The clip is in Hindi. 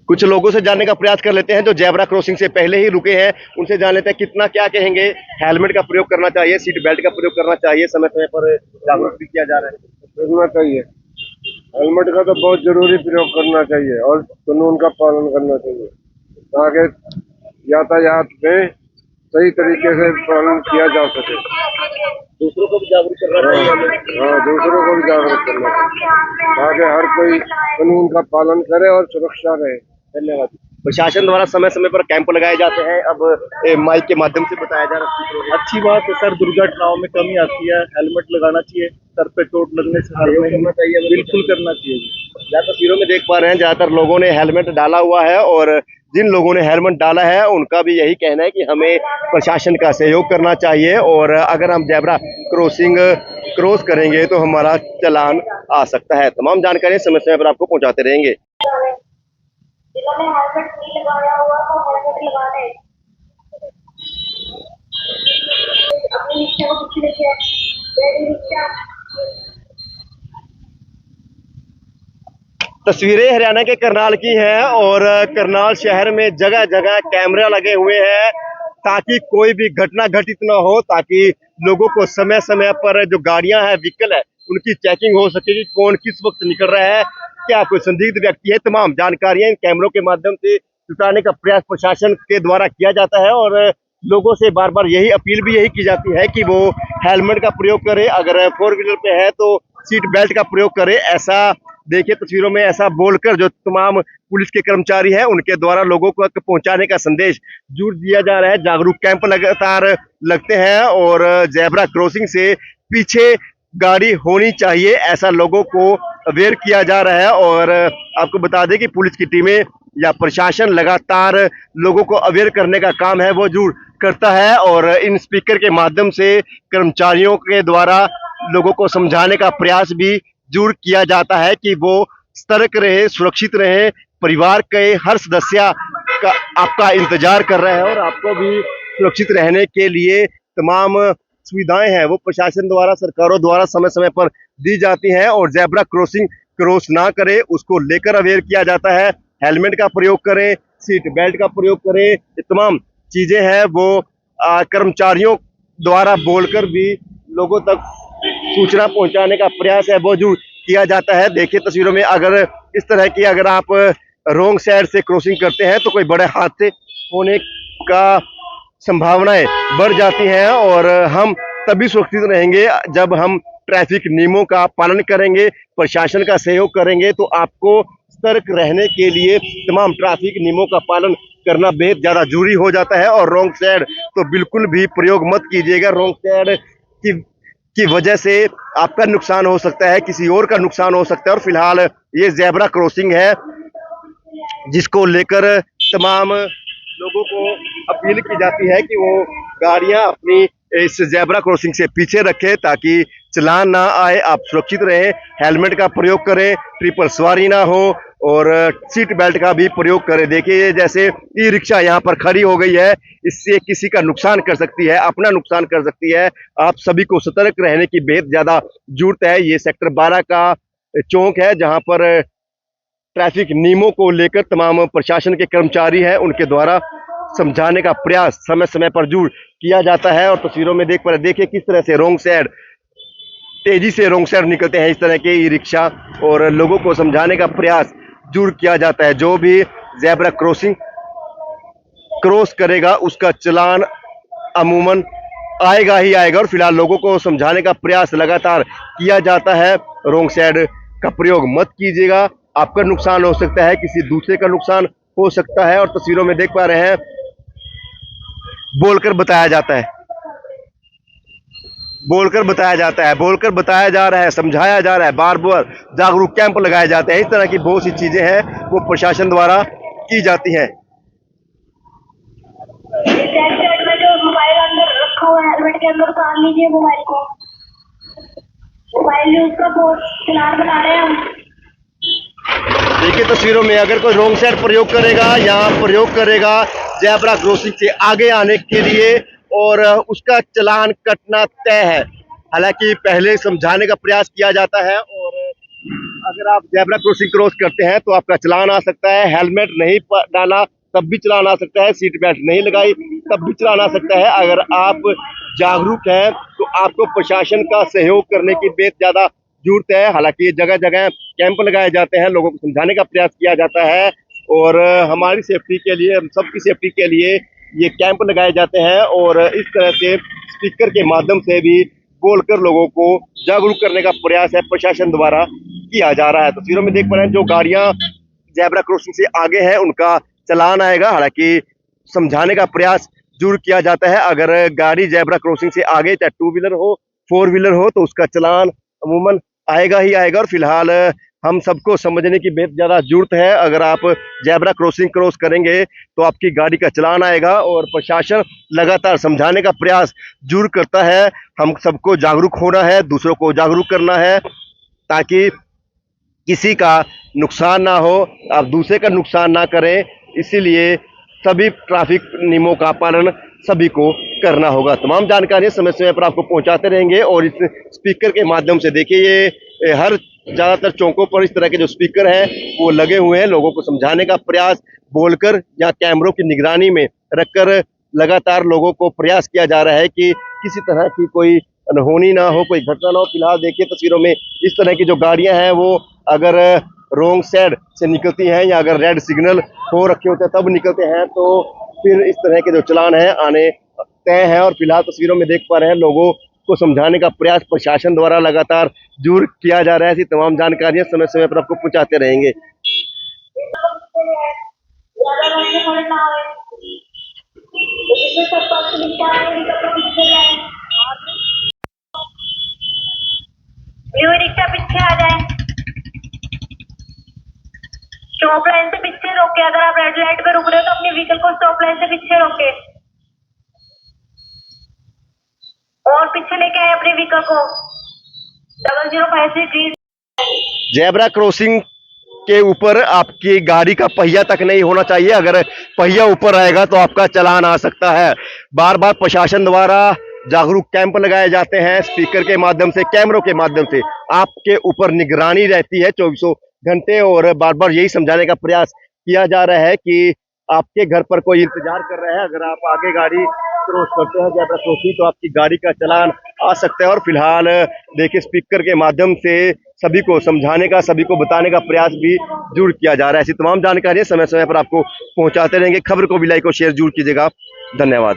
कुछ लोगों से जानने का प्रयास कर लेते हैं जो जेब्रा क्रॉसिंग से पहले ही रुके हैं, उनसे जान लेते हैं कितना क्या कहेंगे। हेलमेट का प्रयोग करना चाहिए, सीट बेल्ट का प्रयोग करना चाहिए, समय समय पर जागरूक भी किया जा रहा है। करना चाहिए। हेलमेट का तो बहुत जरूरी प्रयोग करना चाहिए और कानून का पालन करना चाहिए ताकि यातायात में सही तरीके से पालन किया जा सके। दूसरों को भी जागरूक करना चाहिए हमें। हाँ, दूसरों को भी जागरूक करना चाहिए ताकि हर कोई कानून का पालन करे और सुरक्षा रहे। धन्यवाद। प्रशासन द्वारा समय समय पर कैंप लगाए जाते हैं, अब माइक के माध्यम से बताया जा रहा है। अच्छी बात है सर, दुर्घटनाओं में कमी आती है। हेलमेट लगाना चाहिए, सर पे चोट लगने से करना चाहिए, बिल्कुल करना चाहिए। या तस्वीरों में देख पा रहे हैं ज्यादातर लोगों ने हेलमेट डाला हुआ है और जिन लोगों ने हेलमेट डाला है उनका भी यही कहना है कि हमें प्रशासन का सहयोग करना चाहिए और अगर हम जेब्रा क्रॉसिंग क्रॉस करेंगे तो हमारा चालान आ सकता है। तमाम जानकारी समय समय पर आपको पहुंचाते रहेंगे। जिन्होंने हेलमेट नहीं लगाया हुआ वो हेलमेट लगा ले। अपनी रिक्शा को पीछे लेके मेरी रिक्शा। तस्वीरें हरियाणा के करनाल की हैं और करनाल शहर में जगह जगह कैमरे लगे हुए हैं ताकि कोई भी घटना घटित ना हो, ताकि लोगों को समय समय पर जो गाड़ियां हैं, व्हीकल है, उनकी चेकिंग हो सके कि कौन किस वक्त निकल रहा है, क्या कोई संदिग्ध व्यक्ति है। तमाम जानकारियां इन कैमरों के माध्यम से जुटाने का प्रयास प्रशासन के द्वारा किया जाता है और लोगों से बार बार यही अपील भी यही की जाती है कि वो हेलमेट का प्रयोग करें, अगर फोर व्हीलर पे है तो सीट बेल्ट का प्रयोग करें। ऐसा देखिए तस्वीरों में ऐसा बोलकर जो तमाम पुलिस के कर्मचारी हैं उनके द्वारा लोगों को पहुंचाने का संदेश जरूर दिया जा रहा है। जागरूक कैंप लगातार लगते हैं और जेब्रा क्रॉसिंग से पीछे गाड़ी होनी चाहिए, ऐसा लोगों को अवेयर किया जा रहा है। और आपको बता दें कि पुलिस की टीमें या प्रशासन लगातार लोगों को अवेयर करने का काम है वो जरूर करता है और इन स्पीकर के माध्यम से कर्मचारियों के द्वारा लोगों को समझाने का प्रयास भी जरूर किया जाता है कि वो सतर्क रहे, सुरक्षित रहे। परिवार के हर सदस्य का आपका इंतजार कर रहे हैं और आपको भी सुरक्षित रहने के लिए तमाम सुविधाएं हैं वो प्रशासन द्वारा, सरकारों द्वारा समय समय पर दी जाती हैं और जेब्रा क्रॉसिंग क्रॉस ना करे उसको लेकर अवेयर किया जाता है। हेलमेट का प्रयोग करें, सीट बेल्ट का प्रयोग करें, ये तमाम चीजें हैं वो कर्मचारियों द्वारा बोलकर भी लोगों तक सूचना पहुंचाने का प्रयास है वो जरूर किया जाता है। देखिए तस्वीरों में अगर इस तरह की अगर आप रोंग साइड से क्रॉसिंग करते हैं तो कोई बड़े हादसे होने का संभावनाएं बढ़ जाती हैं और हम तभी सुरक्षित रहेंगे जब हम ट्रैफिक नियमों का पालन करेंगे, प्रशासन का सहयोग करेंगे। तो आपको सतर्क रहने के लिए तमाम ट्रैफिक नियमों का पालन करना बेहद ज्यादा जरूरी हो जाता है और रॉन्ग साइड तो बिल्कुल भी प्रयोग मत कीजिएगा। रॉन्ग साइड की वजह से आपका नुकसान हो सकता है, किसी और का नुकसान हो सकता है। और फिलहाल ये जेब्रा क्रॉसिंग है जिसको लेकर तमाम लोगों को अपील की जाती है कि वो गाड़ियां अपनी इस जेब्रा क्रॉसिंग से पीछे रखें ताकि चलान ना आए, आप सुरक्षित रहें। हेलमेट का प्रयोग करें, ट्रिपल सवारी ना हो और सीट बेल्ट का भी प्रयोग करें। देखिए जैसे ई रिक्शा यहाँ पर खड़ी हो गई है, इससे किसी का नुकसान कर सकती है, अपना नुकसान कर सकती है। आप सभी को सतर्क रहने की बेहद ज्यादा जरूरत है। ये सेक्टर 12 का चौक है जहां पर ट्रैफिक नियमों को लेकर तमाम प्रशासन के कर्मचारी हैं उनके द्वारा समझाने का प्रयास समय समय पर जरूर किया जाता है। और तस्वीरों में देख पा रहे देखिए किस तरह से रोंग साइड तेजी से रोंग साइड निकलते हैं इस तरह के ई रिक्शा और लोगों को समझाने का प्रयास जरूर किया जाता है। जो भी जेब्रा क्रॉसिंग क्रॉस करेगा उसका चालान अमूमन आएगा ही आएगा और फिलहाल लोगों को समझाने का प्रयास लगातार किया जाता है। रोंग साइड का प्रयोग मत कीजिएगा, आपका नुकसान हो सकता है, किसी दूसरे का नुकसान हो सकता है। और तस्वीरों में देख पा रहे हैं बोलकर बताया जाता है, बोलकर बताया जाता है, बोलकर बताया जा रहा है, समझाया जा रहा है, बार बार जागरूक कैंप लगाए जाते हैं। इस तरह की बहुत सी चीजें हैं वो प्रशासन द्वारा की जाती हैं। में जो मोबाइल अंदर रखा हुआ है हेलमेट के अंदर उतार लीजिए मोबाइल को। मोबाइल यूज का बहुत चलान बना रहे हैं हम। देखिए तस्वीरों में अगर कोई रोंग साइड प्रयोग करेगा या प्रयोग करेगा जेब्रा क्रॉसिंग से आगे आने के लिए और उसका चालान कटना तय है। हालांकि पहले समझाने का प्रयास किया जाता है और अगर आप जेब्रा क्रॉसिंग क्रॉस करते हैं तो आपका चालान आ सकता है। हेलमेट नहीं डाला तब भी चालान आ सकता है। सीट बेल्ट नहीं लगाई तब भी चालान आ सकता है। अगर आप जागरूक हैं तो आपको प्रशासन का सहयोग करने की बेहद ज्यादा जरूरत है। हालांकि ये जगह जगह कैंप लगाए जाते हैं, लोगों को समझाने का प्रयास किया जाता है और हमारी सेफ्टी के लिए, हम सबकी सेफ्टी के लिए ये कैंप लगाए जाते हैं और इस तरह से स्पीकर के माध्यम से भी बोलकर लोगों को जागरूक करने का प्रयास है प्रशासन द्वारा किया जा रहा है। तस्वीरों में देख पा रहे हैं जो गाड़ियां जेब्रा क्रॉसिंग से आगे है उनका चालान आएगा। हालांकि समझाने का प्रयास जरूर किया जाता है। अगर गाड़ी जेब्रा क्रॉसिंग से आगे, चाहे 2 व्हीलर हो 4 व्हीलर हो, तो उसका चालान अमूमन आएगा ही आएगा। और फिलहाल हम सबको समझने की बेहद ज्यादा जरूरत है। अगर आप जेब्रा क्रॉसिंग क्रॉस करेंगे तो आपकी गाड़ी का चालान आएगा और प्रशासन लगातार समझाने का प्रयास जरूर करता है। हम सबको जागरूक होना है, दूसरों को जागरूक करना है ताकि किसी का नुकसान ना हो, आप दूसरे का नुकसान ना करें। इसीलिए सभी ट्रैफिक नियमों का पालन सभी को करना होगा। तमाम जानकारियां समय समय पर आपको पहुंचाते रहेंगे और इस स्पीकर के माध्यम से देखिए ये हर ज्यादातर चौकों पर इस तरह के जो स्पीकर हैं वो लगे हुए हैं। लोगों को समझाने का प्रयास बोलकर या कैमरों की निगरानी में रखकर लगातार लोगों को प्रयास किया जा रहा है कि किसी तरह की कोई अनहोनी ना हो, कोई घटना ना हो। फिलहाल देखिए तस्वीरों में इस तरह की जो गाड़ियां हैं वो अगर रोंग साइड से निकलती हैं या अगर रेड सिग्नल हो रखे होते हैं तब निकलते हैं तो फिर इस तरह के जो चालान है आने तय है। और फिलहाल तस्वीरों में देख पा रहे हैं लोगों को समझाने का प्रयास प्रशासन द्वारा लगातार जरूर किया जा रहा है। ऐसी तमाम जानकारियां समय समय पर आपको पहुंचाते रहेंगे। रिक्शा पीछे आ जाए, स्टॉप लाइन से पीछे रोके। अगर आप रेड लाइट पे रुक रहे हो तो अपने व्हीकल को स्टॉप लाइन से पीछे रोके और पीछे लेके आए अपने व्हीकल को। 0053 जेब्रा क्रॉसिंग के ऊपर आपकी गाड़ी का पहिया तक नहीं होना चाहिए। अगर पहिया ऊपर आएगा तो आपका चालान आ सकता है। बार बार प्रशासन द्वारा जागरूक कैंप लगाए जाते हैं, स्पीकर के माध्यम से, कैमरों के माध्यम से आपके ऊपर निगरानी रहती है 24 घंटे और बार बार यही समझाने का प्रयास किया जा रहा है कि आपके घर पर कोई इंतजार कर रहा है। अगर आप आगे गाड़ी क्रॉस करते हैं जेब्रा क्रॉसिंग तो आपकी गाड़ी का चालान आ सकता है। और फिलहाल देखिए स्पीकर के माध्यम से सभी को समझाने का, सभी को बताने का प्रयास भी जरूर किया जा रहा है। ऐसी तमाम जानकारियां समय समय पर आपको पहुंचाते रहेंगे। खबर को भी लाइक और शेयर जरूर कीजिएगा। धन्यवाद।